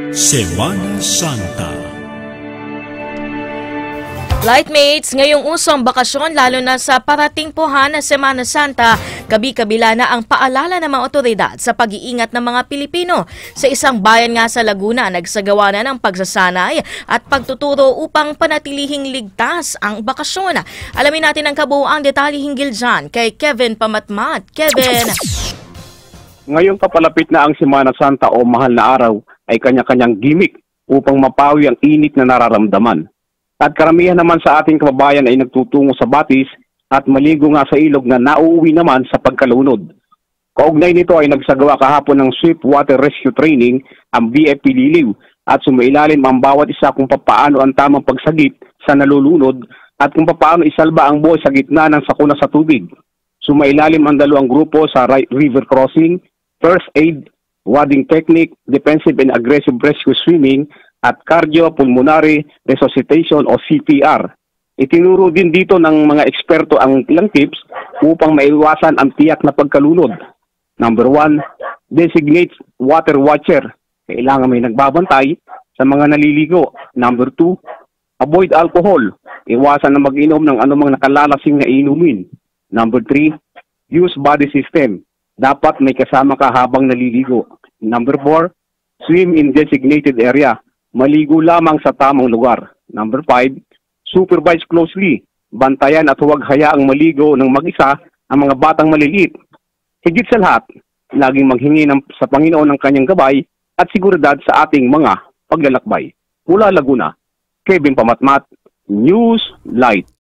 Semana Santa. Lightmates, ngayong usong bakasyon lalo na sa parating puhan na Semana Santa, kabi-kabila na ang paalala ng mga otoridad sa pag-iingat ng mga Pilipino. Sa isang bayan nga sa Laguna, nagsagawa na ng pagsasanay at pagtuturo upang panatilihing ligtas ang bakasyon. Alamin natin ang kabuuang detalye hinggil dyan kay Kevin Pamatmat. Kevin! Ngayong papalapit na ang Semana Santa o mahal na araw ay kanya-kanyang gimmick upang mapawi ang init na nararamdaman. At karamihan naman sa ating kababayan ay nagtutungo sa batis at maligo nga sa ilog na nauuwi naman sa pagkalunod. Kaugnay nito ay nagsagawa kahapon ng Swift Water Rescue Training ang BFP Liliw at sumailalim ang bawat isa kung papaano ang tamang pagsagip sa nalulunod at kung papaano isalba ang buhay sa gitna ng sakuna sa tubig. Sumailalim ang dalawang grupo sa river crossing, first aid, wading technique, defensive and aggressive rescue swimming, at cardiopulmonary resuscitation o CPR. Itinuro din dito ng mga eksperto ang ilang tips upang maiwasan ang tiyak na pagkalunod. Number 1, designate water watcher. Kailangan may nagbabantay sa mga naliligo. Number 2, avoid alcohol. Iwasan na mag-inom ng anumang nakalalasing na inumin. Number 3, use body system. Dapat may kasama ka habang naliligo. Number 4, swim in designated area. Maligo lamang sa tamang lugar. Number 5, supervise closely. Bantayan at huwag hayaang maligo ng mag-isa ang mga batang maliliit. Higit sa lahat, laging maghingi sa Panginoon ng kanyang gabay at seguridad sa ating mga paglalakbay. Mula Laguna, Kevin Pamatmat, News Light.